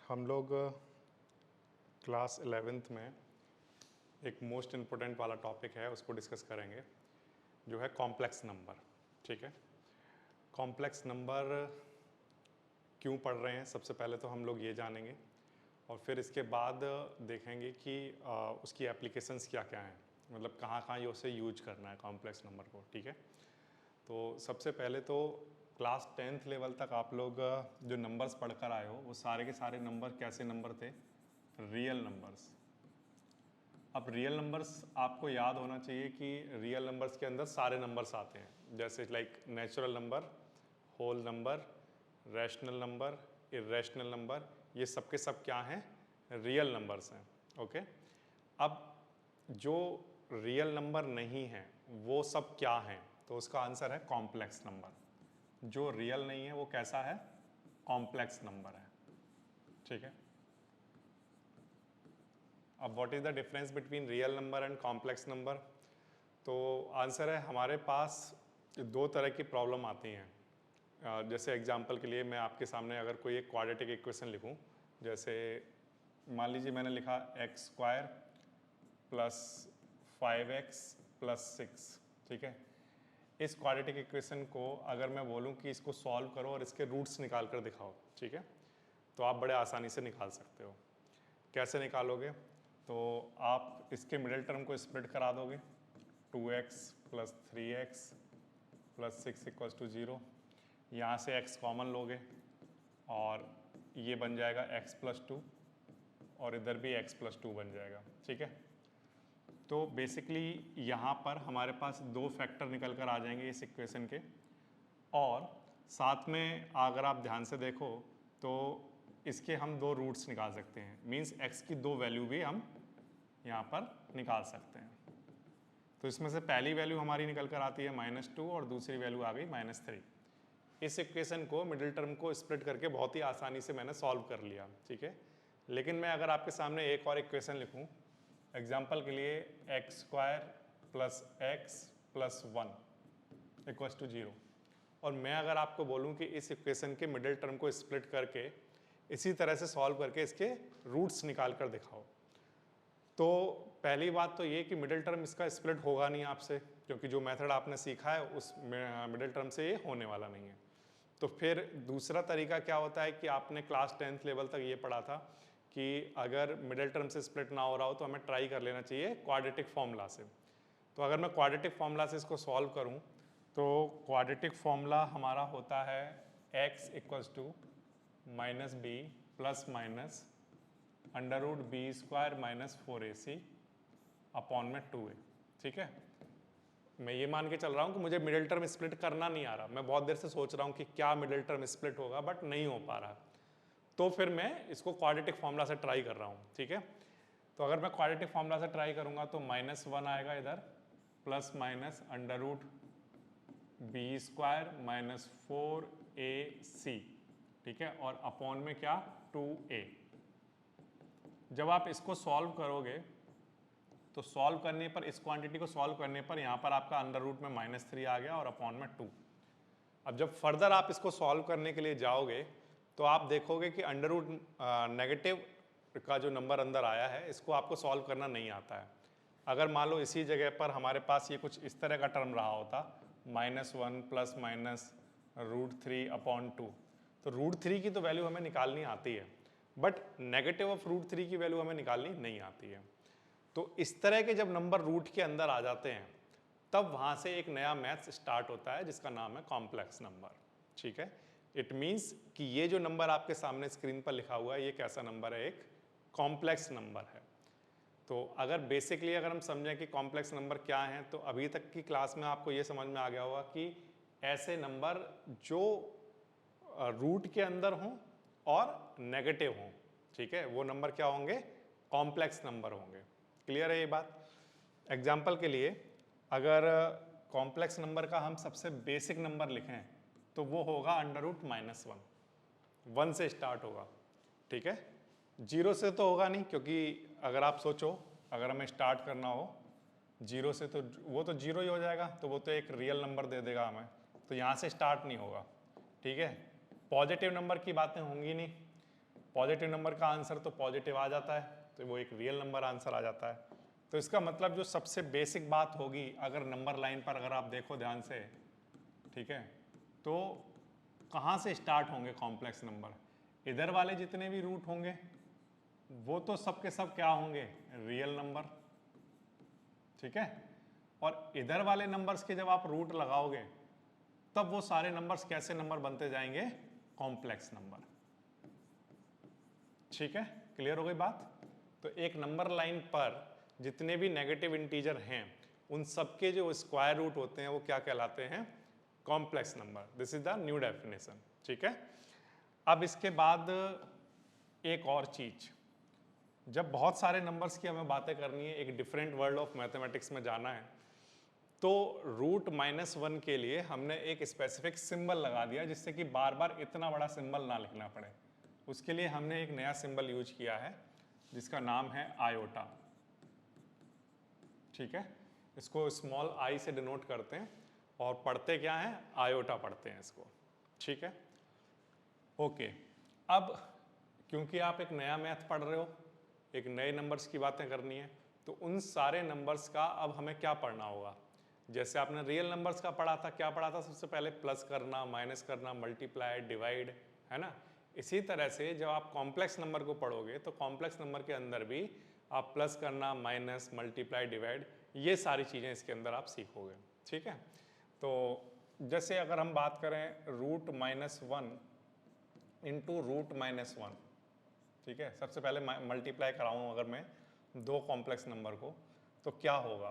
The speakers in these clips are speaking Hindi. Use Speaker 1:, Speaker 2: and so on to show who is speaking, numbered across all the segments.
Speaker 1: हम लोग क्लास 11th में एक मोस्ट इम्पोर्टेंट वाला टॉपिक है उसको डिस्कस करेंगे जो है कॉम्प्लेक्स नंबर। ठीक है, कॉम्प्लेक्स नंबर क्यों पढ़ रहे हैं सबसे पहले तो हम लोग ये जानेंगे और फिर इसके बाद देखेंगे कि उसकी एप्लीकेशंस क्या क्या हैं, मतलब कहाँ कहाँ ये उसे यूज करना है कॉम्प्लेक्स नंबर को। ठीक है, तो सबसे पहले तो क्लास 10th लेवल तक आप लोग जो नंबर्स पढ़कर आए हो वो सारे के सारे नंबर कैसे नंबर थे? Real numbers. अब रियल नंबर्स आपको याद होना चाहिए कि रियल नंबर्स के अंदर सारे नंबर्स आते हैं, जैसे like natural number, whole number, rational number, irrational number, ये सब के सब क्या हैं? रियल नंबर्स हैं। ओके, अब जो रियल नंबर नहीं हैं वो सब क्या हैं? तो उसका आंसर है कॉम्प्लेक्स नंबर। जो रियल नहीं है वो कैसा है? कॉम्प्लेक्स नंबर है। ठीक है, अब what is the difference between real number and complex number? तो आंसर है हमारे पास दो तरह की प्रॉब्लम आती हैं। जैसे एग्जांपल के लिए मैं आपके सामने अगर कोई एक क्वाड्रेटिक इक्वेशन लिखूं, जैसे मान लीजिए मैंने लिखा x square plus 5x plus 6। ठीक है, इस क्वाड्रेटिक इक्वेशन को अगर मैं बोलूं कि इसको सॉल्व करो और इसके रूट्स निकाल कर दिखाओ, ठीक है, तो आप बड़े आसानी से निकाल सकते हो। कैसे निकालोगे? तो आप इसके मिडिल टर्म को स्प्लिट करा दोगे, 2x plus 3x plus 6 equals to 0। यहाँ से x कॉमन लोगे और ये बन जाएगा x प्लस 2 और इधर भी x प्लस 2 बन जाएगा। ठीक है, तो बेसिकली यहाँ पर हमारे पास दो फैक्टर निकल कर आ जाएंगे इस इक्वेशन के, और साथ में अगर आप ध्यान से देखो तो इसके हम दो रूट्स निकाल सकते हैं, मींस x की दो वैल्यू भी हम यहाँ पर निकाल सकते हैं। तो इसमें से पहली वैल्यू हमारी निकल कर आती है -2 और दूसरी वैल्यू आ गई -3। इस इक्वेशन को मिडिल टर्म को स्प्लिट करके बहुत ही आसानी से मैंने सॉल्व कर लिया। ठीक है, लेकिन मैं अगर आपके सामने एक और इक्वेशन लिखूं एग्जाम्पल के लिए, X square plus X plus 1 equals to 0, और मैं अगर आपको बोलूं कि इस इक्वेशन के मिडिल टर्म को स्प्लिट करके इसी तरह से सॉल्व करके इसके रूट्स निकाल कर दिखाओ, तो पहली बात तो ये कि मिडिल टर्म इसका स्प्लिट होगा नहीं आपसे, क्योंकि जो मेथड आपने सीखा है उस मिडिल टर्म से ये होने वाला नहीं है। तो फिर दूसरा तरीका क्या होता है कि आपने क्लास 10th लेवल तक ये पढ़ा था कि अगर मिडिल टर्म से स्प्लिट ना हो रहा हो तो हमें ट्राई कर लेना चाहिए क्वाड्रेटिक फॉर्मूला से। तो अगर मैं क्वाड्रेटिक फॉर्मूला से इसको सॉल्व करूं तो क्वाड्रेटिक फॉर्मूला हमारा होता है x equals to minus B plus minus under root B square minus 4ac upon में 2a। ठीक है, मैं ये मान के चल रहा हूँ कि मुझे मिडिल टर्म स्प्लिट करना नहीं आ रहा, मैं बहुत देर से सोच रहा हूँ कि क्या मिडिल टर्म स्प्लिट होगा बट नहीं हो पा रहा, तो फिर मैं इसको क्वाड्रेटिक फॉर्मूला से ट्राई कर रहा हूँ। ठीक है, तो अगर मैं क्वाड्रेटिक फॉर्मूला से ट्राई करूँगा तो -1 आएगा इधर, plus minus under root B square minus 4ac। ठीक है, और अपॉन में क्या? 2a। जब आप इसको सॉल्व करोगे तो सॉल्व करने पर, इस क्वांटिटी को सॉल्व करने पर यहाँ पर आपका अंडर रूट में -3 आ गया और अपॉन में 2। अब जब फर्दर आप इसको सॉल्व करने के लिए जाओगे तो आप देखोगे कि अंडर रूट नेगेटिव का जो नंबर अंदर आया है इसको आपको सॉल्व करना नहीं आता है। अगर मान लो इसी जगह पर हमारे पास ये कुछ इस तरह का टर्म रहा होता, -1 प्लस माइनस √3 अपॉन 2, तो √3 की तो वैल्यू हमें निकालनी आती है, बट नेगेटिव ऑफ √3 की वैल्यू हमें निकालनी नहीं आती है। तो इस तरह के जब नंबर रूट के अंदर आ जाते हैं तब वहां से एक नया मैथ्स स्टार्ट होता है जिसका नाम है कॉम्प्लेक्स नंबर। ठीक है, इट मींस कि ये जो नंबर आपके सामने स्क्रीन पर लिखा हुआ है ये कैसा नंबर है? एक कॉम्प्लेक्स नंबर है। तो अगर बेसिकली अगर हम समझें कि कॉम्प्लेक्स नंबर क्या है, तो अभी तक की क्लास में आपको ये समझ में आ गया होगा कि ऐसे नंबर जो रूट के अंदर हों और नेगेटिव हों, ठीक है, वो नंबर क्या होंगे? कॉम्प्लेक्स नंबर होंगे। क्लियर है ये बात? एग्जाम्पल के लिए अगर कॉम्प्लेक्स नंबर का हम सबसे बेसिक नंबर लिखें तो वो होगा अंडर रूट -1, 1 से स्टार्ट होगा। ठीक है, 0 से तो होगा नहीं, क्योंकि अगर आप सोचो अगर हमें स्टार्ट करना हो 0 से तो वो तो 0 ही हो जाएगा, तो वो तो एक रियल नंबर दे देगा हमें, तो यहाँ से स्टार्ट नहीं होगा। ठीक है, पॉजिटिव नंबर की बातें होंगी नहीं, पॉजिटिव नंबर का आंसर तो पॉजिटिव आ जाता है, तो वो एक रियल नंबर आंसर आ जाता है। तो इसका मतलब जो सबसे बेसिक बात होगी, अगर नंबर लाइन पर अगर आप देखो ध्यान से, ठीक है, तो कहाँ से स्टार्ट होंगे कॉम्प्लेक्स नंबर? इधर वाले जितने भी रूट होंगे वो तो सब के सब क्या होंगे? रियल नंबर, ठीक है। और इधर वाले नंबर्स के जब आप रूट लगाओगे तब वो सारे नंबर्स कैसे नंबर बनते जाएंगे? कॉम्प्लेक्स नंबर, ठीक है। क्लियर हो गई बात? तो एक नंबर लाइन पर जितने भी नेगेटिव इंटीजर हैं उन सबके जो स्क्वायर रूट होते हैं वो क्या कहलाते हैं? Complex number. This is the new definition, ठीक है। अब इसके बाद एक और चीज, जब बहुत सारे नंबर्स की हमें बातें करनी है, एक डिफरेंट वर्ल्ड ऑफ मैथमेटिक्स में जाना है, तो रूट -1 के लिए हमने एक स्पेसिफिक सिंबल लगा दिया जिससे कि बार बार इतना बड़ा सिंबल ना लिखना पड़े। उसके लिए हमने एक नया सिंबल यूज किया है जिसका नाम है आयोटा, ठीक है। इसको स्मॉल आई से डिनोट करते हैं और पढ़ते क्या है? आयोटा पढ़ते हैं इसको, ठीक है। ओके, अब क्योंकि आप एक नया मैथ पढ़ रहे हो, एक नए नंबर्स की बातें करनी है, तो उन सारे नंबर्स का अब हमें क्या पढ़ना होगा? जैसे आपने रियल नंबर्स का पढ़ा था, क्या पढ़ा था सबसे पहले? प्लस करना, माइनस करना, मल्टीप्लाई, डिवाइड, है ना। इसी तरह से जब आप कॉम्प्लेक्स नंबर को पढ़ोगे तो कॉम्प्लेक्स नंबर के अंदर भी आप प्लस करना, माइनस, मल्टीप्लाई, डिवाइड, ये सारी चीज़ें इसके अंदर आप सीखोगे, ठीक है। तो जैसे अगर हम बात करें रूट -1 इंटू रूट -1, ठीक है, सबसे पहले मल्टीप्लाई कराऊँ अगर मैं दो कॉम्प्लेक्स नंबर को तो क्या होगा?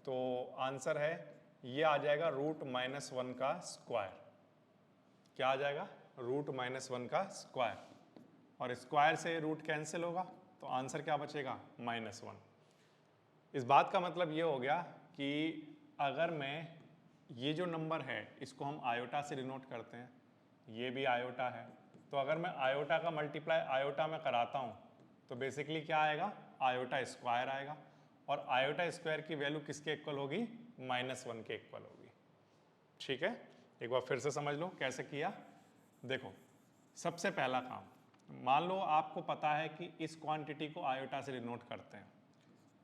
Speaker 1: तो आंसर है ये आ जाएगा रूट -1 का स्क्वायर। क्या आ जाएगा? रूट -1 का स्क्वायर, और स्क्वायर से रूट कैंसिल होगा तो आंसर क्या बचेगा? -1। इस बात का मतलब ये हो गया कि अगर मैं ये जो नंबर है इसको हम आयोटा से डिनोट करते हैं, ये भी आयोटा है, तो अगर मैं आयोटा का मल्टीप्लाई आयोटा में कराता हूँ तो बेसिकली क्या आएगा? आयोटा स्क्वायर आएगा, और आयोटा स्क्वायर की वैल्यू किसके इक्वल होगी? -1 के इक्वल होगी, ठीक है। एक बार फिर से समझ लो कैसे किया। देखो, सबसे पहला काम, मान लो आपको पता है कि इस क्वांटिटी को आयोटा से डिनोट करते हैं,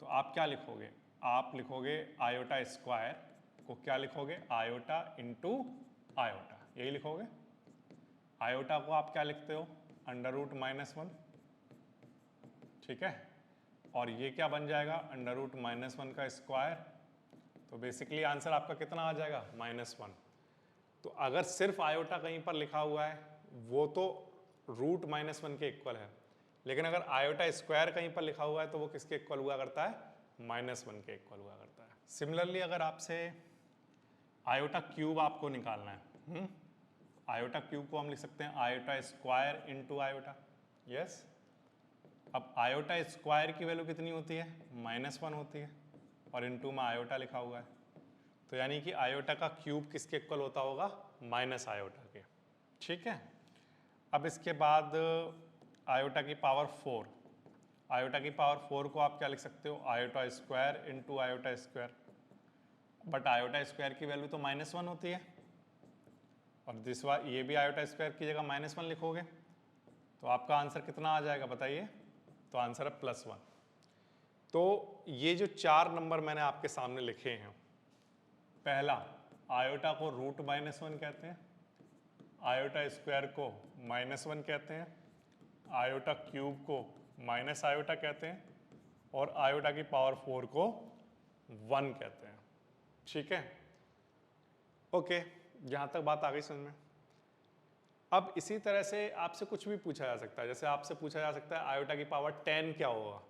Speaker 1: तो आप क्या लिखोगे? आप लिखोगे आयोटा स्क्वायर को क्या लिखोगे? आयोटा इंटू आयोटा, यही लिखोगे। आयोटा को आप क्या लिखते हो? अंडर रूट -1, ठीक है। और ये क्या बन जाएगा? अंडर रूट -1 का स्क्वायर। तो बेसिकली आंसर आपका कितना आ जाएगा? -1। तो अगर सिर्फ आयोटा कहीं पर लिखा हुआ है वो तो रूट -1 के इक्वल है, लेकिन अगर आयोटा स्क्वायर कहीं पर लिखा हुआ है तो वो किसके इक्वल हुआ करता है? -1 के इक्वल हुआ करता है। सिमिलरली अगर आपसे आयोटा क्यूब आपको निकालना है, आयोटा क्यूब को हम लिख सकते हैं iota square into iota, yes. अब आयोटा स्क्वायर की वैल्यू कितनी होती है? -1 होती है, और इंटू में आयोटा लिखा हुआ है, तो यानी कि आयोटा का क्यूब किसके इक्वल होता होगा? माइनस आयोटा के, ठीक है। अब इसके बाद आयोटा की पावर 4, आयोटा की पावर 4 को आप क्या लिख सकते हो? Iota square into iota square, but iota square की वैल्यू तो -1 होती है, और दिस बार ये भी आयोटा स्क्वायर की जगह -1 लिखोगे तो आपका आंसर कितना आ जाएगा बताइए? तो आंसर है +1। तो ये जो 4 नंबर मैंने आपके सामने लिखे हैं, पहला आयोटा को रूट -1 कहते हैं, आयोटा स्क्वायर को -1 कहते हैं, आयोटा क्यूब को माइनस आयोटा कहते हैं, और आयोटा की पावर 4 को 1 कहते हैं, ठीक है। ओके, यहाँ तक बात आ गई समझ में। अब इसी तरह से आपसे कुछ भी पूछा जा सकता है, जैसे आपसे पूछा जा सकता है आयोटा की पावर 10 क्या होगा,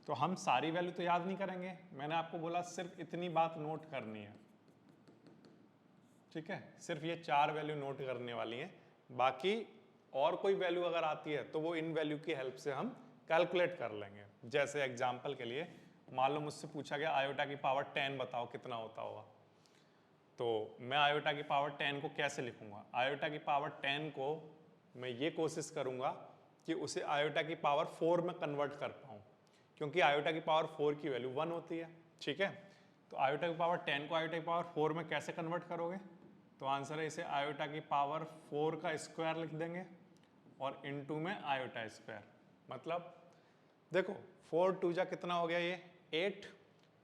Speaker 1: तो हम सारी वैल्यू तो याद नहीं करेंगे, मैंने आपको बोला सिर्फ इतनी बात नोट करनी है, ठीक है। सिर्फ ये 4 वैल्यू नोट करने वाली हैं, बाकी और कोई वैल्यू अगर आती है तो वो इन वैल्यू की हेल्प से हम कैलकुलेट कर लेंगे। जैसे एग्जाम्पल के लिए मान लो मुझसे पूछा गया आयोटा की पावर 10 बताओ कितना होता होगा, तो मैं आयोटा की पावर 10 को कैसे लिखूंगा? आयोटा की पावर 10 को मैं ये कोशिश करूंगा कि उसे आयोटा की पावर 4 में कन्वर्ट कर पाऊँ, क्योंकि आयोटा की पावर 4 की वैल्यू 1 होती है, ठीक है। तो आयोटा की पावर 10 को आयोटा की पावर 4 में कैसे कन्वर्ट करोगे? तो आंसर है इसे आयोटा की पावर 4 का स्क्वायर लिख देंगे, और इनटू में आयोटा स्क्वायर। मतलब देखो 4 2 जा कितना हो गया, ये 8,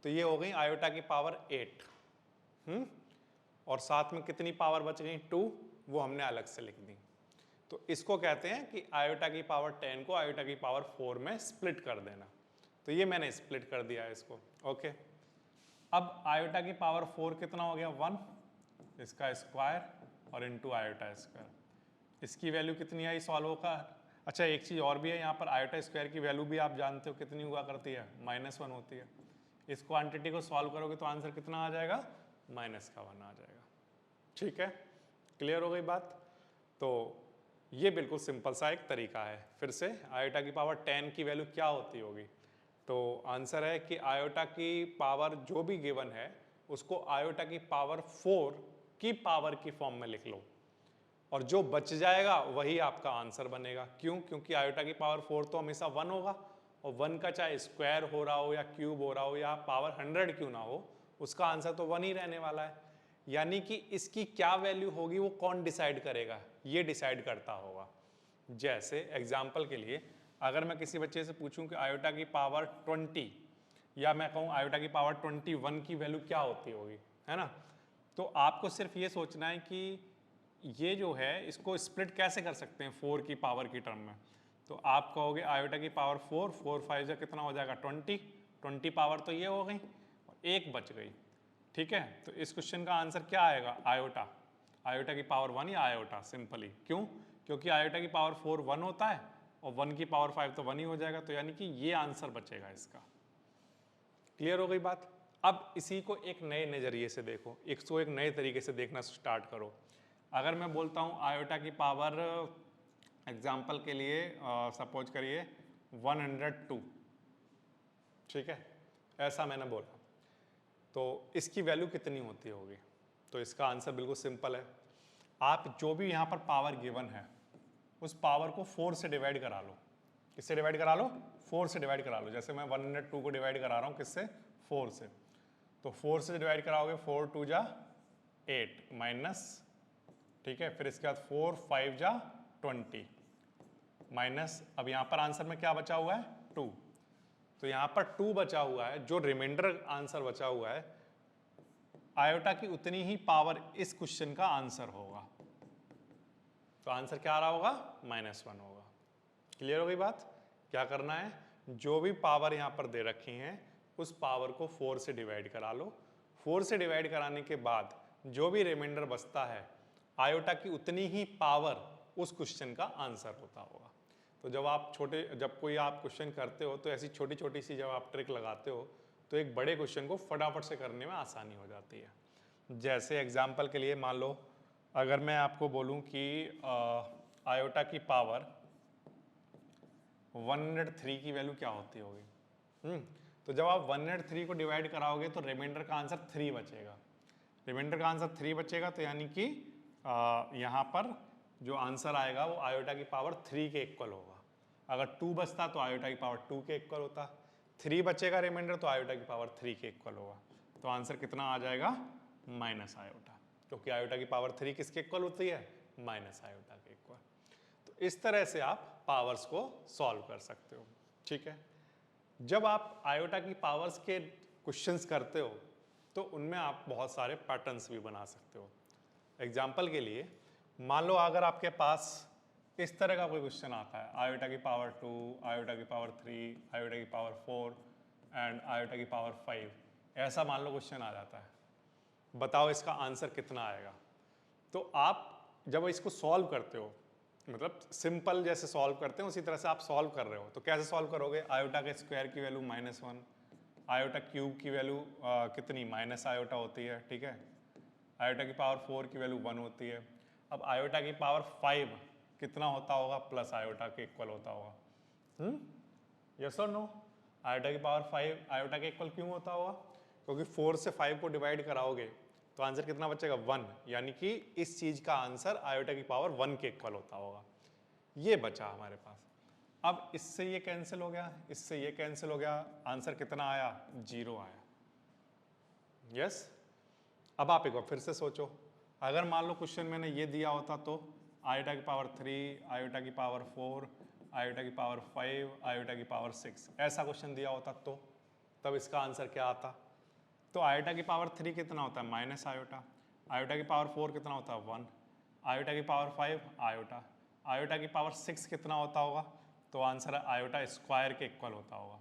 Speaker 1: तो ये हो गई आयोटा की पावर 8। और साथ में कितनी पावर बच गई 2, वो हमने अलग से लिख दी। तो इसको कहते हैं कि आयोटा की पावर 10 को आयोटा की पावर 4 में स्प्लिट कर देना। तो ये मैंने स्प्लिट कर दिया है इसको। ओके, अब आयोटा की पावर 4 कितना हो गया 1, इसका स्क्वायर और इनटू आयोटा स्क्वायर। इसकी वैल्यू कितनी आई सॉल्व होकर। अच्छा एक चीज़ और भी है, यहाँ पर आयोटा स्क्वायर की वैल्यू भी आप जानते हो कितनी हुआ करती है, -1 होती है। इस क्वांटिटी को सॉल्व करोगे तो आंसर कितना आ जाएगा, -1 आ जाएगा। ठीक है, क्लियर हो गई बात। तो ये बिल्कुल सिंपल सा एक तरीका है। फिर से आयोटा की पावर 10 की वैल्यू क्या होती होगी, तो आंसर है कि आयोटा की पावर जो भी गिवन है उसको आयोटा की पावर 4 की पावर की फॉर्म में लिख लो, और जो बच जाएगा वही आपका आंसर बनेगा। क्यों, क्योंकि आयोटा की पावर 4 तो हमेशा 1 होगा, और 1 का चाहे स्क्वायर हो रहा हो या क्यूब हो रहा हो या पावर 100 क्यों ना हो, उसका आंसर तो 1 ही रहने वाला है। यानी कि इसकी क्या वैल्यू होगी वो कौन डिसाइड करेगा, ये डिसाइड करता होगा। जैसे एग्जाम्पल के लिए अगर मैं किसी बच्चे से पूछूं कि आयोटा की पावर 20 या मैं कहूं आयोटा की पावर 21 की वैल्यू क्या होती होगी, है ना, तो आपको सिर्फ ये सोचना है कि ये जो है इसको स्प्लिट कैसे कर सकते हैं 4 की पावर की टर्म में। तो आप कहोगे आयोटा की पावर 4, 4 5 जा कितना हो जाएगा 20 पावर तो ये हो गई और एक बच गई। ठीक है, तो इस क्वेश्चन का आंसर क्या आएगा, आयोटा, आयोटा की पावर 1 या आयोटा, सिंपली। क्यों, क्योंकि आयोटा की पावर 4 1 होता है और 1 की पावर 5 तो 1 ही हो जाएगा, तो यानी कि ये आंसर बचेगा इसका। क्लियर हो गई बात। अब इसी को एक नए नज़रिए से देखो, इसको एक नए तरीके से देखना स्टार्ट करो। अगर मैं बोलता हूँ आयोटा की पावर, एग्जाम्पल के लिए सपोज करिए 102, ठीक है, ऐसा मैंने बोला, तो इसकी वैल्यू कितनी होती होगी। तो इसका आंसर बिल्कुल सिंपल है, आप जो भी यहाँ पर पावर गिवन है उस पावर को 4 से डिवाइड करा लो। किससे डिवाइड करा लो, 4 से डिवाइड करा लो। जैसे मैं 102 को डिवाइड करा रहा हूँ किससे, 4 से, तो 4 से डिवाइड कराओगे 4 2 जा 8 माइनस, ठीक है, फिर इसके बाद 4 5 जा 20 माइनस, अब यहाँ पर आंसर में क्या बचा हुआ है 2, तो यहाँ पर 2 बचा हुआ है, जो रिमाइंडर आंसर बचा हुआ है आयोटा की उतनी ही पावर इस क्वेश्चन का आंसर होगा। तो आंसर क्या आ रहा होगा, -1 होगा। क्लियर हो गई बात। क्या करना है, जो भी पावर यहाँ पर दे रखी हैं उस पावर को 4 से डिवाइड करा लो। 4 से डिवाइड कराने के बाद जो भी रिमाइंडर बचता है आयोटा की उतनी ही पावर उस क्वेश्चन का आंसर होता होगा। तो जब कोई आप क्वेश्चन करते हो तो ऐसी छोटी छोटी सी जब आप ट्रिक लगाते हो तो एक बड़े क्वेश्चन को फटाफट से करने में आसानी हो जाती है। जैसे एग्जाम्पल के लिए मान लो अगर मैं आपको बोलूं कि आयोटा की पावर 103 की वैल्यू क्या होती होगी, तो जब आप 103 को डिवाइड कराओगे तो रिमाइंडर का आंसर 3 बचेगा। रिमाइंडर का आंसर 3 बचेगा, तो यानी कि यहाँ पर जो आंसर आएगा वो आयोटा की पावर 3 के इक्वल होगा। अगर 2 बचता तो आयोटा की पावर 2 के इक्वल होता, 3 बचेगा रिमाइंडर तो आयोटा की पावर 3 के इक्वल होगा। तो आंसर कितना आ जाएगा, माइनस आयोटा, क्योंकि आयोटा की पावर 3 किसके इक्वल होती है, माइनस आयोटा के इक्वल। तो इस तरह से आप पावर्स को सॉल्व कर सकते हो। ठीक है, जब आप आयोटा की पावर्स के क्वेश्चंस करते हो तो उनमें आप बहुत सारे पैटर्न्स भी बना सकते हो। एग्जाम्पल के लिए मान लो अगर आपके पास इस तरह का कोई क्वेश्चन आता है, आयोटा की पावर 2, आयोटा की पावर 3, आयोटा की पावर 4 एंड आयोटा की पावर 5, ऐसा मान लो क्वेश्चन आ जाता है, बताओ इसका आंसर कितना आएगा। तो आप जब इसको सॉल्व करते हो, मतलब सिंपल जैसे सॉल्व करते हैं उसी तरह से आप सॉल्व कर रहे हो, तो कैसे सॉल्व करोगे, आयोटा के स्क्वायर की वैल्यू -1, आयोटा क्यूब की वैल्यू कितनी माइनस आयोटा होती है, ठीक है, आयोटा की पावर 4 की वैल्यू 1 होती है। अब आयोटा की पावर 5 कितना होता होगा, प्लस आयोटा के इक्वल होता होगा। यस और नो, आयोटा की पावर 5 आयोटा के इक्वल क्यों होता होगा, क्योंकि 4 से 5 को डिवाइड कराओगे तो आंसर कितना बचेगा 1, यानी कि इस चीज का आंसर आयोटा की पावर 1 के इक्वल होता होगा। ये बचा हमारे पास। अब इससे ये कैंसिल हो गया, इससे ये कैंसिल हो गया, आंसर कितना आया, 0 आया। यस, अब आप एक बार फिर से सोचो, अगर मान लो क्वेश्चन मैंने ये दिया होता तो आयोटा की पावर 3, आयोटा की पावर 4, आयोटा की पावर 5, आयोटा की पावर 6, ऐसा क्वेश्चन दिया होता तो तब इसका आंसर क्या आता? तो आयोटा की पावर 3 कितना होता है? Minus iota. आयोटा की पावर 4 कितना होता है? 1। आयोटा की पावर 5 आयोटा। आयोटा की पावर 6 कितना होता होगा? तो आंसर है आयोटा स्क्वायर के इक्वल होता होगा,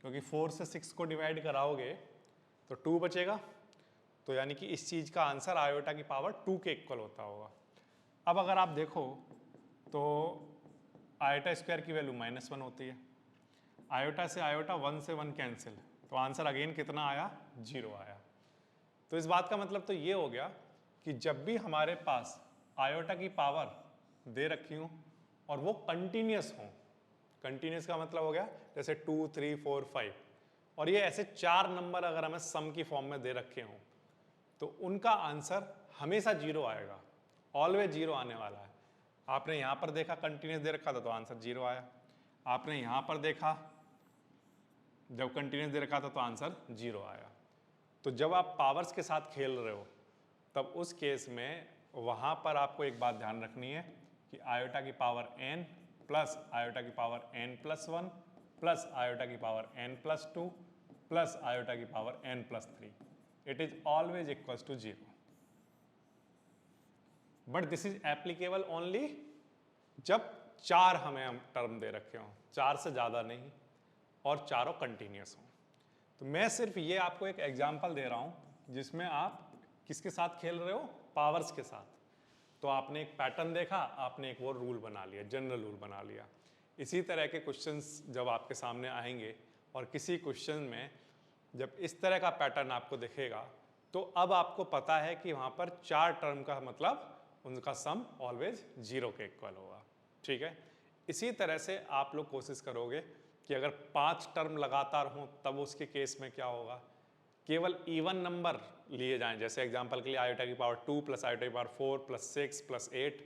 Speaker 1: क्योंकि 4 से 6 को डिवाइड कराओगे तो 2 बचेगा, तो यानी कि इस चीज़ का आंसर आयोटा की पावर 2 के इक्वल होता होगा। अब अगर आप देखो तो आयोटा स्क्वायर की वैल्यू -1 होती है, आयोटा से आयोटा 1 से 1 कैंसिल, तो आंसर अगेन कितना आया? 0 आया। तो इस बात का मतलब तो ये हो गया कि जब भी हमारे पास आयोटा की पावर दे रखी हो और वो कंटिन्यूस हो, कंटिन्यूस का मतलब हो गया जैसे 2, 3, 4, 5, और ये ऐसे 4 नंबर अगर हमें सम की फॉर्म में दे रखे हों तो उनका आंसर हमेशा 0 आएगा, ऑलवेज 0 आने वाला है। आपने यहाँ पर देखा कंटिन्यूस दे रखा था तो आंसर 0 आया, आपने यहाँ पर देखा जब कंटिन्यूस दे रखा था तो आंसर 0 आया। तो जब आप पावर्स के साथ खेल रहे हो तब उस केस में वहाँ पर आपको एक बात ध्यान रखनी है कि आयोटा की पावर n प्लस आयोटा की पावर n+1 प्लस आयोटा की पावर n+2 प्लस आयोटा की power n+3, it is always equals to 0। But this is applicable only जब 4 हमें टर्म दे रखे हों, 4 से ज़्यादा नहीं, और चारों कंटिन्यूस हों। तो मैं सिर्फ ये आपको एक एग्जांपल दे रहा हूं जिसमें आप किसके साथ खेल रहे हो? पावर्स के साथ। तो आपने एक पैटर्न देखा, आपने एक वो रूल बना लिया, जनरल रूल बना लिया। इसी तरह के क्वेश्चंस जब आपके सामने आएंगे और किसी क्वेश्चन में जब इस तरह का पैटर्न आपको दिखेगा तो अब आपको पता है कि वहाँ पर 4 टर्म का मतलब उनका सम ऑलवेज 0 के इक्वल होगा। ठीक है, इसी तरह से आप लोग कोशिश करोगे कि अगर 5 टर्म लगातार हों तब उसके केस में क्या होगा? केवल इवन नंबर लिए जाएं, जैसे एग्जांपल के लिए आयोटा की पावर 2 प्लस आयोटा की पावर 4 प्लस 6 प्लस 8,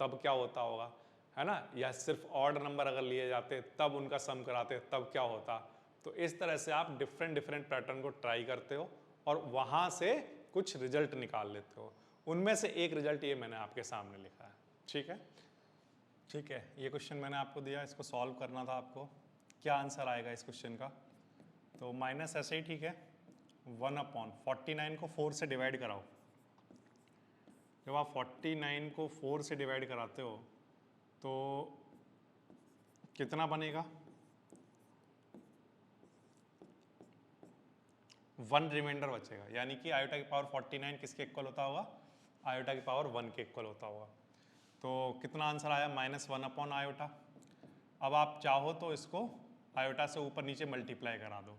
Speaker 1: तब क्या होता होगा, है ना? या सिर्फ ऑड नंबर अगर लिए जाते तब उनका सम कराते तब क्या होता? तो इस तरह से आप डिफरेंट पैटर्न को ट्राई करते हो और वहाँ से कुछ रिजल्ट निकाल लेते हो। उनमें से एक रिजल्ट ये मैंने आपके सामने लिखा है। ठीक है, ठीक है, ये क्वेश्चन मैंने आपको दिया, इसको सॉल्व करना था आपको। क्या आंसर आएगा इस क्वेश्चन का? तो माइनस ऐसे ही ठीक है, 1/49 को 4 से डिवाइड कराओ। जब आप 49 को 4 से डिवाइड कराते हो तो कितना बनेगा? 1 रिमाइंडर बचेगा, यानी कि आयोटा की पावर 49 किसके इक्वल होता होगा? आयोटा की पावर 1 के इक्वल होता होगा। तो कितना आंसर आया? -1/आयोटा। अब आप चाहो तो इसको आयोटा से ऊपर नीचे मल्टीप्लाई करा दो,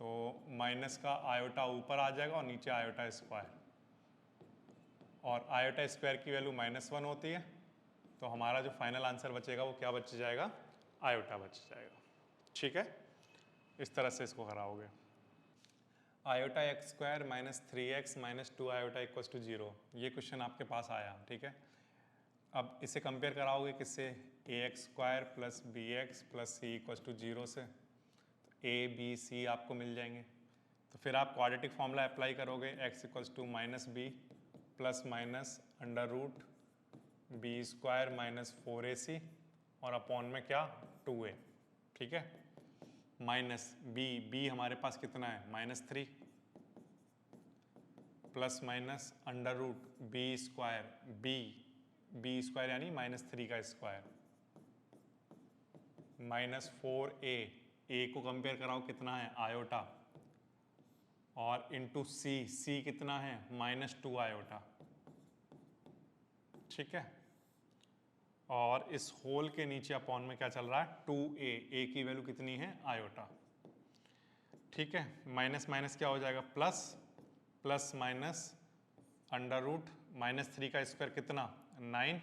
Speaker 1: तो माइनस का आयोटा ऊपर आ जाएगा और नीचे आयोटा स्क्वायर, और आयोटा स्क्वायर की वैल्यू -1 होती है, तो हमारा जो फाइनल आंसर बचेगा वो क्या बच जाएगा? आयोटा बच जाएगा। ठीक है, इस तरह से इसको कराओगे। Iota x square -3x -2 iota equals to 0, ये क्वेश्चन आपके पास आया। ठीक है, अब इसे कंपेयर कराओगे किससे? ax square plus bx plus c equals to 0 से, तो a b c आपको मिल जाएंगे। तो फिर आप क्वाड्रेटिक फॉर्मूला अप्लाई करोगे, x equals to -b plus minus under root b square -4ac और अपॉन में क्या? 2a। ठीक है, माइनस b हमारे पास कितना है? -3 plus minus under root b square, b square यानी -3 का स्क्वायर, -4a, a को कंपेयर कराओ कितना है? आयोटा, और इंटू c कितना है? -2 आयोटा। ठीक है, और इस होल के नीचे अपॉन में क्या चल रहा है? 2a, a की वैल्यू कितनी है? आयोटा। ठीक है, माइनस माइनस क्या हो जाएगा? Plus, plus minus under root -3 का स्क्वायर कितना? 9,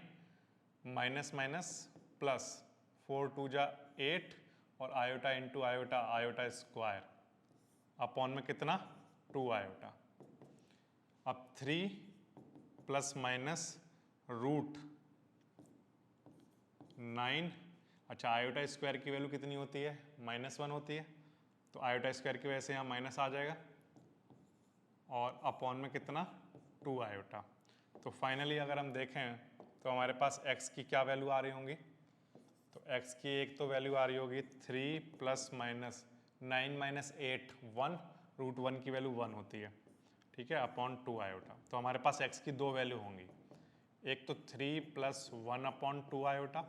Speaker 1: माइनस माइनस प्लस, 4 2 जा 8, और iota into iota, iota square, upon में कितना? 2 आयोटा। अब 3 प्लस माइनस रूट 9, अच्छा आयोटा स्क्वायर की वैल्यू कितनी होती है? -1 होती है, तो आयोटा स्क्वायर की वजह से यहाँ माइनस आ जाएगा, और अपॉन में कितना? 2 आयोटा। तो फाइनली अगर हम देखें तो हमारे पास x की क्या वैल्यू आ रही होंगी? तो x की एक तो वैल्यू आ रही होगी 3 प्लस माइनस 9 माइनस 8 1, रूट 1 की वैल्यू 1 होती है, ठीक है, अपॉन 2 आयोटा। तो हमारे पास x की दो वैल्यू होंगी, एक तो 3 प्लस 1 अपॉन 2 आयोटा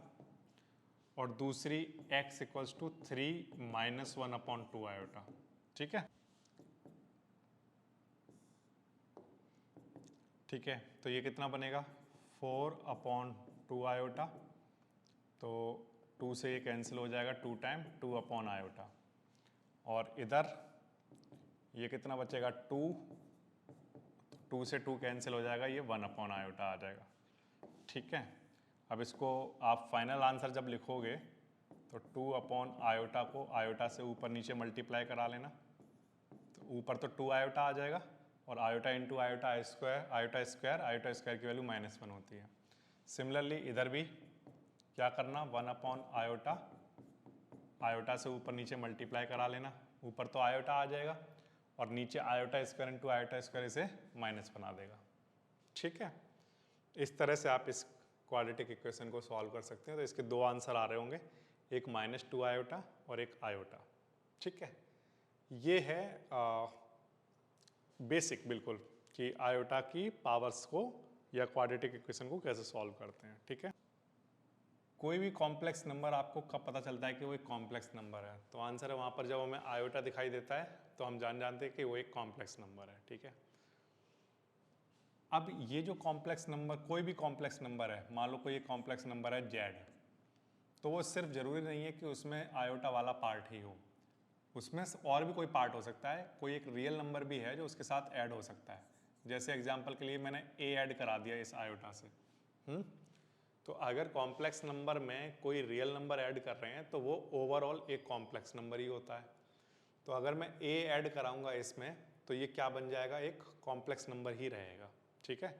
Speaker 1: और दूसरी x equals to 3 minus 1 upon 2 iota, ठीक है। ठीक है, तो ये कितना बनेगा 4 अपॉन 2 आयोटा, तो 2 से ये कैंसिल हो जाएगा 2 टाइम 2 अपॉन आयोटा, और इधर ये कितना बचेगा 2, 2 से 2 कैंसिल हो जाएगा, ये 1 अपॉन आयोटा आ जाएगा, ठीक है। अब इसको आप फाइनल आंसर जब लिखोगे तो 2 अपॉन आयोटा को आयोटा से ऊपर नीचे मल्टीप्लाई करा लेना, तो ऊपर तो 2 आयोटा आ जाएगा और iota into iota iota square की वैल्यू -1 होती है। सिमिलरली इधर भी क्या करना, 1 अपॉन आयोटा, आयोटा से ऊपर नीचे मल्टीप्लाई करा लेना, ऊपर तो आयोटा आ जाएगा और नीचे iota square into iota square इसे माइनस बना देगा, ठीक है। इस तरह से आप इस क्वाड्रेटिक इक्वेशन को सॉल्व कर सकते हैं। तो इसके दो आंसर आ रहे होंगे, एक -2 आयोटा और एक आयोटा, ठीक है। ये है बेसिक बिल्कुल कि आयोटा की पावर्स को या क्वाड्रेटिक इक्वेशन को कैसे सॉल्व करते हैं, ठीक है। कोई भी कॉम्प्लेक्स नंबर आपको कब पता चलता है कि वो एक कॉम्प्लेक्स नंबर है? तो आंसर है वहाँ पर जब हमें आयोटा दिखाई देता है तो हम जानते हैं कि वो एक कॉम्प्लेक्स नंबर है, ठीक है। अब ये जो कॉम्प्लेक्स नंबर, कोई भी कॉम्प्लेक्स नंबर है, मान लो कोई एक कॉम्प्लेक्स नंबर है z, तो वो सिर्फ ज़रूरी नहीं है कि उसमें आयोटा वाला पार्ट ही हो, उसमें और भी कोई पार्ट हो सकता है, कोई एक रियल नंबर भी है जो उसके साथ ऐड हो सकता है। जैसे एग्जांपल के लिए मैंने a ऐड करा दिया इस आयोटा से, तो अगर कॉम्प्लेक्स नंबर में कोई रियल नंबर ऐड कर रहे हैं तो वो ओवरऑल एक कॉम्प्लेक्स नंबर ही होता है। तो अगर मैं a ऐड कराऊंगा इसमें तो ये क्या बन जाएगा, एक कॉम्प्लेक्स नंबर ही रहेगा, ठीक है।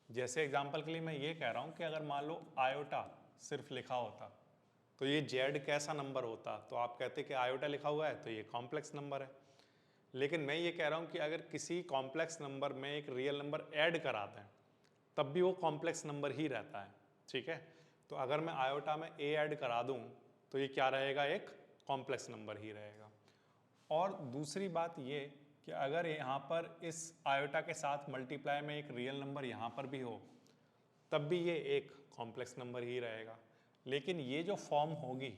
Speaker 1: जैसे एग्जांपल के लिए मैं ये कह रहा हूँ कि अगर मान लो आयोटा सिर्फ लिखा होता तो ये z कैसा नंबर होता, तो आप कहते कि आयोटा लिखा हुआ है तो ये कॉम्प्लेक्स नंबर है। लेकिन मैं ये कह रहा हूँ कि अगर किसी कॉम्प्लेक्स नंबर में एक रियल नंबर ऐड करा दें तब भी वो कॉम्प्लेक्स नंबर ही रहता है, ठीक है। तो अगर मैं आयोटा में a ऐड करा दूँ तो ये क्या रहेगा, एक कॉम्प्लेक्स नंबर ही रहेगा। और दूसरी बात ये कि अगर यहाँ पर इस आयोटा के साथ मल्टीप्लाई में एक रियल नंबर यहाँ पर भी हो तब भी ये एक कॉम्प्लेक्स नंबर ही रहेगा। लेकिन ये जो फॉर्म होगी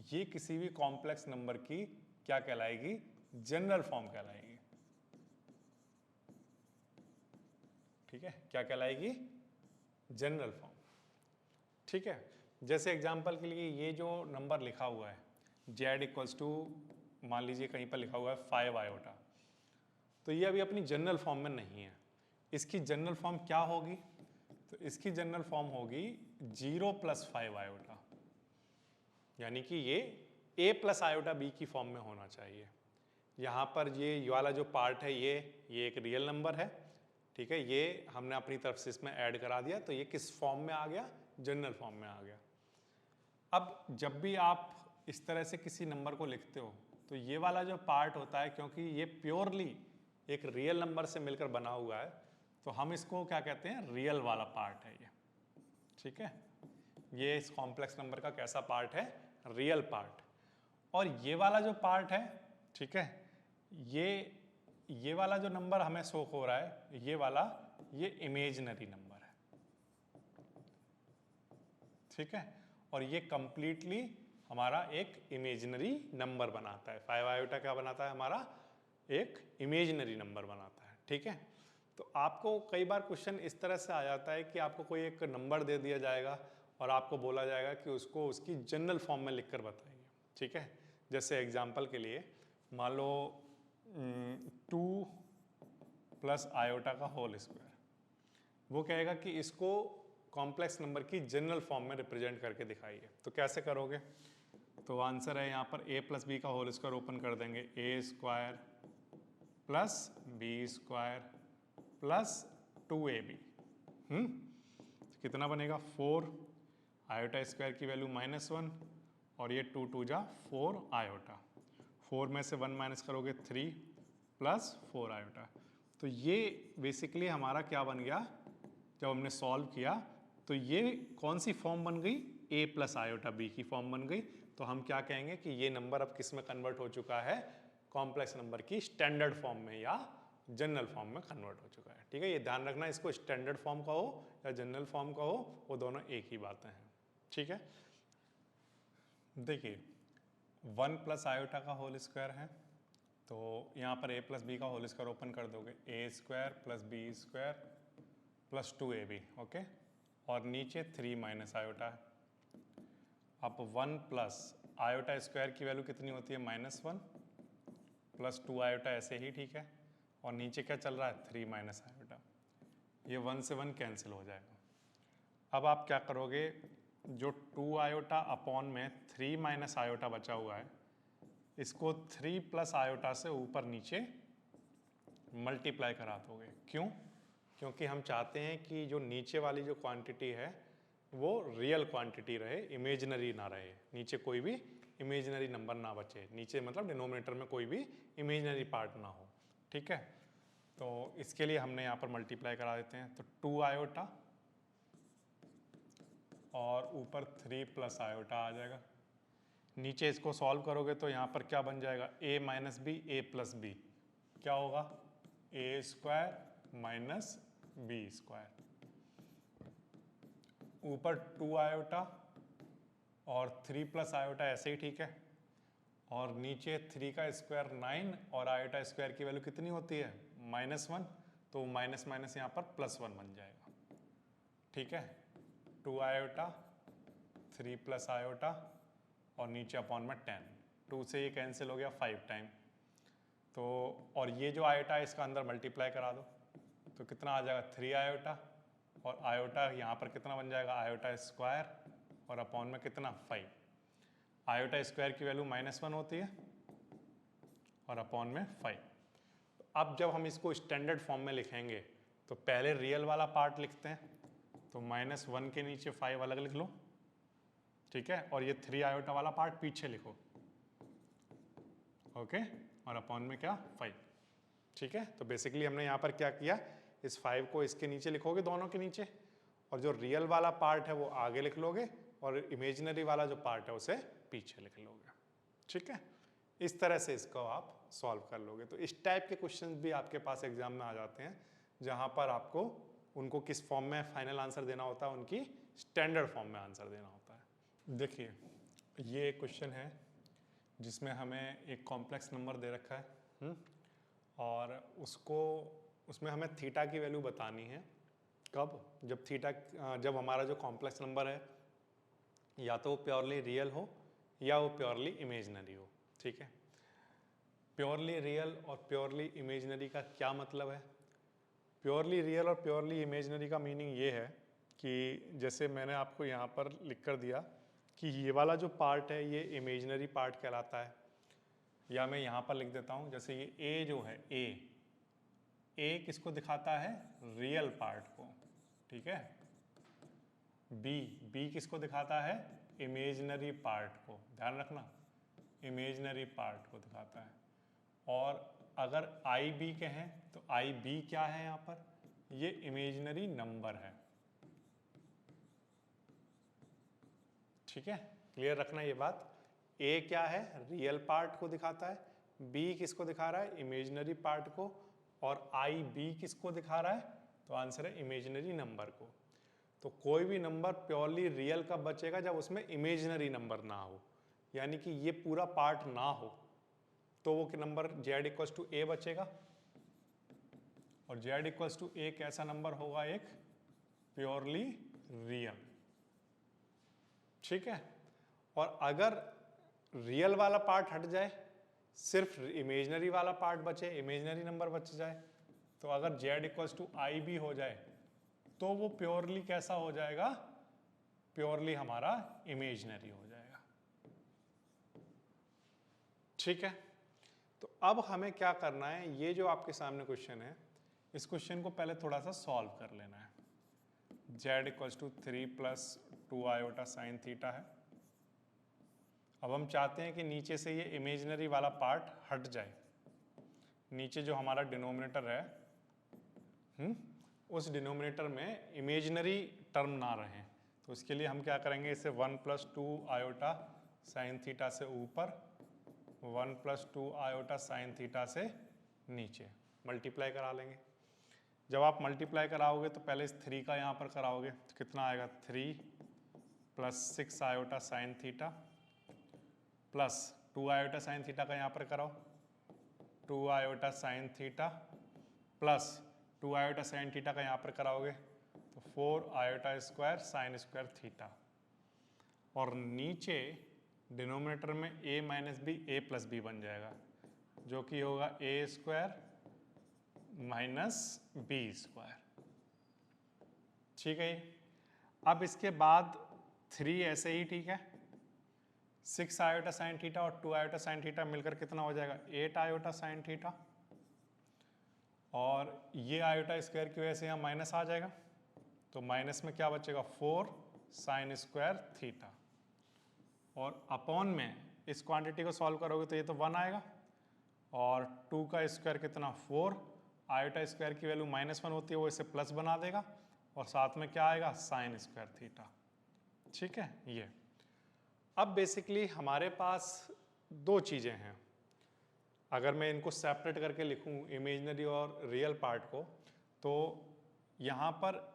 Speaker 1: ये किसी भी कॉम्प्लेक्स नंबर की क्या कहलाएगी, जनरल फॉर्म कहलाएगी, ठीक है। क्या कहलाएगी, जनरल फॉर्म, ठीक है। जैसे एग्जांपल के लिए ये जो नंबर लिखा हुआ है z इक्वल्स टू, मान लीजिए कहीं पर लिखा हुआ है 5 आयोटा, तो ये अभी अपनी जनरल फॉर्म में नहीं है। इसकी जनरल फॉर्म क्या होगी, तो इसकी जनरल फॉर्म होगी 0 + 5 आयोटा, यानी कि ये a + आयोटा b की फॉर्म में होना चाहिए। यहाँ पर ये वाला जो पार्ट है ये एक रियल नंबर है, ठीक है, ये हमने अपनी तरफ से इसमें ऐड करा दिया, तो ये किस फॉर्म में आ गया, जनरल फॉर्म में आ गया। अब जब भी आप इस तरह से किसी नंबर को लिखते हो तो ये वाला जो पार्ट होता है, क्योंकि ये प्योरली एक रियल नंबर से मिलकर बना हुआ है, तो हम इसको क्या कहते हैं, रियल वाला पार्ट है ये, ठीक है। ये इस कॉम्प्लेक्स नंबर का कैसा पार्ट है, रियल पार्ट। और ये वाला जो पार्ट है, ठीक है, ये वाला जो नंबर हमें शो हो रहा है, ये वाला, ये इमेजिनरी नंबर है, ठीक है। और ये कंप्लीटली हमारा एक इमेजिनरी नंबर बनाता है। 5 आयोटा क्या बनाता है, हमारा एक इमेजिनरी नंबर बनाता है, ठीक है। तो आपको कई बार क्वेश्चन इस तरह से आ जाता है कि आपको कोई एक नंबर दे दिया जाएगा और आपको बोला जाएगा कि उसको उसकी जनरल फॉर्म में लिखकर बताइए, ठीक है। जैसे एग्जांपल के लिए मान लो 2 + आयोटा का होल स्क्वायर, वो कहेगा कि इसको कॉम्प्लेक्स नंबर की जनरल फॉर्म में रिप्रेजेंट करके दिखाइए। तो कैसे करोगे, तो आंसर है यहाँ पर a + b का होल स्क्वायर ओपन कर देंगे, a² + b² + 2ab, कितना बनेगा 4, आयोटा स्क्वायर की वैल्यू -1 और ये 2 2 जा 4 आयोटा, 4 में से 1 माइनस करोगे 3 + 4 आयोटा। तो ये बेसिकली हमारा क्या बन गया, जब हमने सॉल्व किया तो तो ये कौन सी फॉर्म बन गई, a प्लस आयोटा b की फॉर्म बन गई। तो हम क्या कहेंगे कि ये नंबर अब किस में कन्वर्ट हो चुका है, कॉम्प्लेक्स नंबर की स्टैंडर्ड फॉर्म में या जनरल फॉर्म में कन्वर्ट हो चुका है। ठीक है, ये ध्यान रखना, इसको स्टैंडर्ड फॉर्म का हो या जनरल फॉर्म का हो, वो दोनों एक ही बातें हैं। ठीक है, देखिए 1 प्लस आयोटा का होल स्क्वायर है, तो यहाँ पर a प्लस बी का होल स्क्वायर ओपन कर दोगे, A square plus B square plus 2ab, okay, और नीचे 3 माइनस आयोटा है। अब 1 प्लस आयोटा स्क्वायर की वैल्यू कितनी होती है, -1 प्लस 2 आयोटा ऐसे ही, ठीक है, और नीचे क्या चल रहा है, 3 माइनस आयोटा। ये 1 से 1 कैंसिल हो जाएगा। अब आप क्या करोगे, जो 2 आयोटा अपॉन में 3 माइनस आयोटा बचा हुआ है, इसको 3 प्लस आयोटा से ऊपर नीचे मल्टीप्लाई करा दोगे। क्यों? क्योंकि हम चाहते हैं कि जो नीचे वाली जो क्वांटिटी है वो रियल क्वांटिटी रहे, इमेजिनरी ना रहे, नीचे कोई भी इमेजिनरी नंबर ना बचे, नीचे मतलब डिनोमिनेटर में कोई भी इमेजिनरी पार्ट ना हो। ठीक है, तो इसके लिए हमने यहाँ पर मल्टीप्लाई करा देते हैं, तो 2 आयोटा और ऊपर 3 प्लस आयोटा आ जाएगा। नीचे इसको सॉल्व करोगे तो यहाँ पर क्या बन जाएगा, a minus B A plus B, क्या होगा, A square minus B square, ऊपर 2 आयोटा और 3 प्लस आयोटा ऐसे ही, ठीक है, और नीचे 3 का स्क्वायर 9 और आयोटा स्क्वायर की वैल्यू कितनी होती है, -1, तो माइनस माइनस यहाँ पर +1 बन जाएगा। ठीक है, 2 आयोटा 3 प्लस आयोटा और नीचे अपॉन में 10, 2 से ये कैंसिल हो गया 5 टाइम, तो और ये जो आयोटा है इसका अंदर मल्टीप्लाई करा दो, तो कितना आ जाएगा, 3 आयोटा और आयोटा यहाँ पर कितना बन जाएगा, आयोटा स्क्वायर और अपॉन में कितना, 5। आयोटा स्क्वायर की वैल्यू -1 होती है और अपॉन में 5। अब जब हम इसको स्टैंडर्ड फॉर्म में लिखेंगे तो पहले रियल वाला पार्ट लिखते हैं, तो -1 के नीचे 5 अलग लिख लो, ठीक है, और ये 3 आयोटा वाला पार्ट पीछे लिखो, ओके, और अपॉन में क्या, 5। ठीक है, तो बेसिकली हमने यहाँ पर क्या किया, इस 5 को इसके नीचे लिखोगे, दोनों के नीचे, और जो रियल वाला पार्ट है वो आगे लिख लोगे और इमेजिनरी वाला जो पार्ट है उसे पीछे लिख लोगे। ठीक है, इस तरह से इसको आप सॉल्व कर लोगे। तो इस टाइप के क्वेश्चंस भी आपके पास एग्जाम में आ जाते हैं, जहाँ पर आपको उनको किस फॉर्म में फाइनल आंसर देना होता है, उनकी स्टैंडर्ड फॉर्म में आंसर देना होता है। देखिए, ये एक क्वेश्चन है जिसमें हमें एक कॉम्प्लेक्स नंबर दे रखा है, और उसमें हमें थीटा की वैल्यू बतानी है। कब? जब हमारा जो कॉम्प्लेक्स नंबर है या तो वो प्योरली रियल हो या वो प्योरली इमेजिनरी हो। ठीक है, प्योरली रियल और प्योरली इमेजिनरी का क्या मतलब है? प्योरली रियल और प्योरली इमेजिनरी का मीनिंग ये है कि जैसे मैंने आपको यहाँ पर लिख कर दिया कि ये वाला जो पार्ट है ये इमेजिनरी पार्ट कहलाता है, या मैं यहाँ पर लिख देता हूँ, जैसे ये ए जो है, ए किसको दिखाता है, रियल पार्ट को, ठीक है, बी किसको दिखाता है, इमेजिनरी पार्ट को, ध्यान रखना, इमेजिनरी पार्ट को दिखाता है। और अगर आई बी कहें तो आई बी क्या है, यहाँ पर ये इमेजिनरी नंबर है। ठीक है, क्लियर रखना ये बात, ए क्या है, रियल पार्ट को दिखाता है, बी किसको दिखा रहा है, इमेजिनरी पार्ट को, और आई बी किसको दिखा रहा है, तो आंसर है इमेजिनरी नंबर को। तो कोई भी नंबर प्योरली रियल कब बचेगा, जब उसमें इमेजिनरी नंबर ना हो, यानी कि ये पूरा पार्ट ना हो, तो वो नंबर z इक्वल्स टू ए बचेगा, और z इक्वल्स टू ए कैसा नंबर होगा, एक प्योरली रियल। ठीक है, और अगर रियल वाला पार्ट हट जाए, सिर्फ इमेजिनरी वाला पार्ट बचे, इमेजिनरी नंबर बच जाए, तो अगर z इक्वल्स टू आई भी हो जाए तो वो प्योरली कैसा हो जाएगा, प्योरली हमारा इमेजिनरी हो जाएगा। ठीक है, तो अब हमें क्या करना है, ये जो आपके सामने क्वेश्चन है, इस क्वेश्चन को पहले थोड़ा सा सॉल्व कर लेना है। z equals to 3 plus 2 iota sine theta है। अब हम चाहते हैं कि नीचे से ये इमेजिनरी वाला पार्ट हट जाए, नीचे जो हमारा डिनोमिनेटर है उस डिनोमिनेटर में इमेजिनरी टर्म ना रहें। तो इसके लिए हम क्या करेंगे, इसे 1 + 2 आयोटा साइन थीटा से ऊपर, 1 + 2 आयोटा साइन थीटा से नीचे मल्टीप्लाई करा लेंगे। जब आप मल्टीप्लाई कराओगे तो पहले इस 3 का यहाँ पर कराओगे तो कितना आएगा, 3 + 6 iota sine theta plus 2 iota sine theta का यहाँ पर कराओ, 2 iota sine theta plus 2 iota sine theta का यहाँ पर कराओगे तो 4 iota square sine square theta, और नीचे डिनोमिनेटर में a - b a + b बन जाएगा जो कि होगा a² - b²। ठीक है। अब इसके बाद 3 ऐसे ही ठीक है, 6 आयोटा साइन थीटा और 2 आयोटा साइन थीटा मिलकर कितना हो जाएगा, 8 आयोटा साइन थीटा, और ये आयोटा स्क्वायर की वजह से यहाँ माइनस आ जाएगा तो माइनस में क्या बचेगा, 4 साइन स्क्वायर थीटा, और अपॉन में इस क्वांटिटी को सॉल्व करोगे तो ये तो 1 आएगा, और 2 का स्क्वायर कितना, 4, आयोटा स्क्वायर की वैल्यू -1 होती है वो इसे प्लस बना देगा, और साथ में क्या आएगा, साइन स्क्वायर थीटा। ठीक है। ये अब बेसिकली हमारे पास दो चीज़ें हैं, अगर मैं इनको सेपरेट करके लिखूं इमेजिनरी और रियल पार्ट को, तो यहाँ पर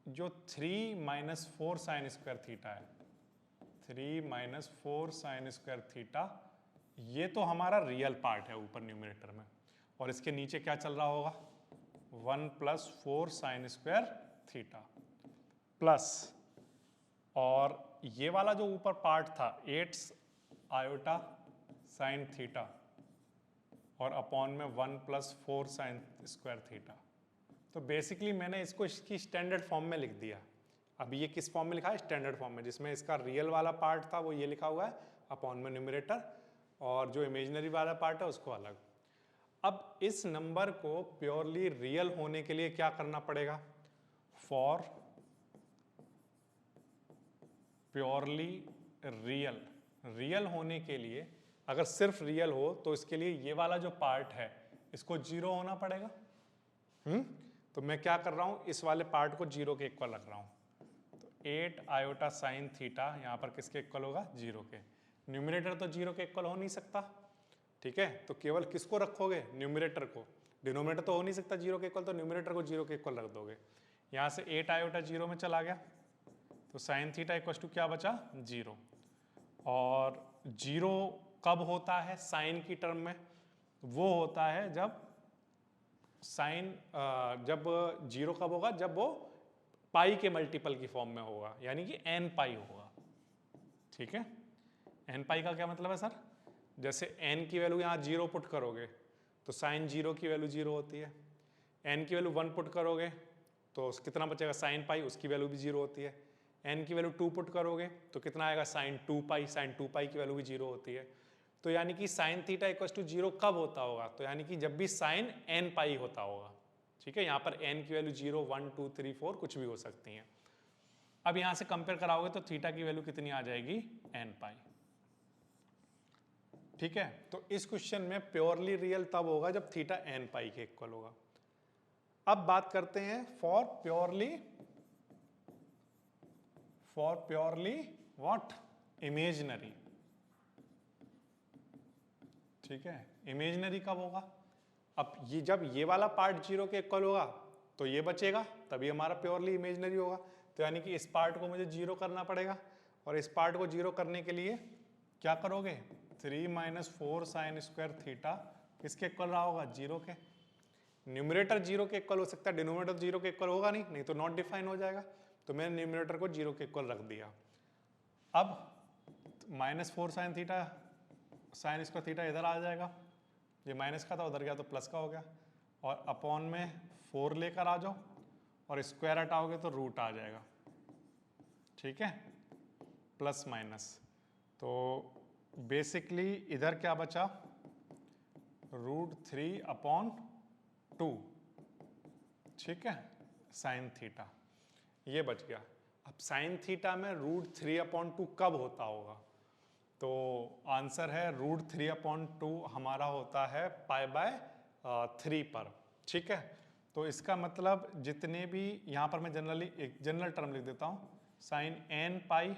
Speaker 1: जो 3 - 4 साइन स्क्वायर थीटा है, 3 - 4 साइन स्क्वायर थीटा, ये तो हमारा रियल पार्ट है ऊपर न्यूमरेटर में, और इसके नीचे क्या चल रहा होगा, 1 + 4 साइन स्क्वायर थीटा प्लस, और ये वाला जो ऊपर पार्ट था 8 आयोटा साइन थीटा और अपॉन में 1 + 4 साइन स्क्वायर थीटा। तो बेसिकली मैंने इसको इसकी स्टैंडर्ड फॉर्म में लिख दिया। अब ये किस फॉर्म में लिखा है, स्टैंडर्ड फॉर्म में, जिसमें इसका रियल वाला पार्ट था वो ये लिखा हुआ है अपॉन में न्यूमरेटर, और जो इमेजिनरी वाला पार्ट है उसको अलग। अब इस नंबर को प्योरली रियल होने के लिए क्या करना पड़ेगा, फॉर प्योरली रियल होने के लिए, अगर सिर्फ रियल हो तो इसके लिए ये वाला जो पार्ट है इसको 0 होना पड़ेगा। तो मैं क्या कर रहा हूं, इस वाले पार्ट को 0 के इक्वल रख रहा हूं, तो 8 आयोटा साइन थीटा यहां पर किसके इक्वल होगा, 0 के। न्यूमरेटर तो 0 के इक्वल हो नहीं सकता, ठीक है, तो केवल किसको रखोगे, न्यूमरेटर को। डिनोमिनेटर तो हो नहीं सकता 0 के इक्वल, तो न्यूमरेटर को 0 के इक्वल रख दोगे। यहां से 8 आयोटा 0 में चला गया तो साइन थीटा इक्वल टू क्या बचा, 0, और 0 कब होता है साइन की टर्म में, वो होता है जब साइन, जब 0 कब होगा, जब वो पाई के मल्टीपल की फॉर्म में होगा, यानी कि n पाई होगा। ठीक है, n पाई का क्या मतलब है सर, जैसे n की वैल्यू यहाँ 0 पुट करोगे तो साइन 0 की वैल्यू 0 होती है, n की वैल्यू 1 पुट करोगे तो कितना बचेगा, साइन पाई, उसकी वैल्यू भी 0 होती है। n की वैल्यू 2 पुट करोगे तो कितना आएगा, साइन 2 पाई, साइन 2 पाई की वैल्यू भी 0 होती है। तो यानी कि साइन थीटा इक्वल टू 0 कब होता होगा, तो यानी कि जब भी साइन n पाई होता होगा। ठीक है, यहाँ पर n की वैल्यू 0, 1, 2, 3, 4 कुछ भी हो सकती हैं। अब यहाँ से कंपेयर कराओगे तो थीटा की वैल्यू कितनी आ जाएगी, n पाई। ठीक है, तो इस क्वेश्चन में प्योरली रियल तब होगा जब थीटा n पाई के इक्वल होगा। अब बात करते हैं फॉर प्योरली व्हाट, इमेजिनरी। ठीक है, इमेजिनरी कब होगा, अब ये जब ये वाला पार्ट 0 के इक्वल होगा तो ये बचेगा, तभी हमारा प्योरली इमेजिनरी होगा। तो यानी कि इस पार्ट को मुझे 0 करना पड़ेगा, और इस पार्ट को 0 करने के लिए क्या करोगे, 3 - 4 साइन स्क्वायर थीटा किसके इक्वल रहा होगा, 0 के। न्यूमरेटर 0 के इक्वल हो सकता है, डिनोमिनेटर 0 के इक्वल होगा नहीं तो नॉट डिफाइन हो जाएगा। तो मैंने न्यूमरेटर को 0 के इक्वल रख दिया। अब -4 sine theta, sine square theta इधर आ जाएगा, ये माइनस का था उधर गया तो प्लस का हो गया, और अपॉन में 4 लेकर आ जाओ, और स्क्वायर हटाओगे तो रूट आ जाएगा। ठीक है, प्लस माइनस, तो बेसिकली इधर क्या बचा, √3/2। ठीक है, साइन थीटा ये बच गया। अब साइन थीटा में √3/2 कब होता होगा, तो आंसर है √3/2 हमारा होता है π/3 पर। ठीक है, तो इसका मतलब जितने भी यहाँ पर मैं जनरली एक जनरल टर्म लिख देता हूँ, sine n pi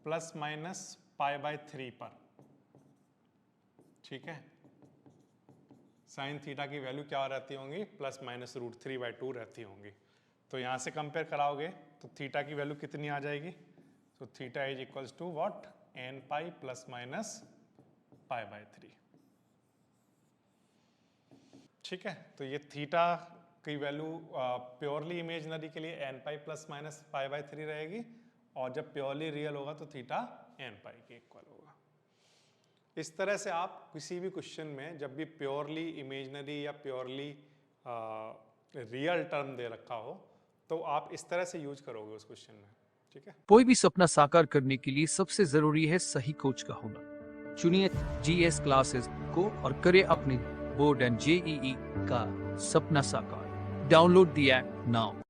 Speaker 1: plus minus pi by 3 पर, ठीक है। साइन थीटा की वैल्यू क्या रहती होंगी, प्लस माइनस √3/2 रहती होंगी। तो यहाँ से कंपेयर कराओगे तो थीटा की वैल्यू कितनी आ जाएगी, तो theta is equals to what, n pi plus minus pi by 3, ठीक है। तो ये थीटा की वैल्यू प्योरली इमेजनरी के लिए n pi plus minus pi by 3 रहेगी, और जब प्योरली रियल होगा तो थीटा n पाई के इक्वल होगा। इस तरह से आप किसी भी क्वेश्चन में जब भी प्योरली इमेजनरी या प्योरली रियल टर्म दे रखा हो तो आप इस तरह से यूज करोगे उस क्वेश्चन में, ठीक है।
Speaker 2: कोई भी सपना साकार करने के लिए सबसे जरूरी है सही कोच का होना। चुनिए GS क्लासेस को और करें अपने बोर्ड एंड JEE का सपना साकार। Download the app now.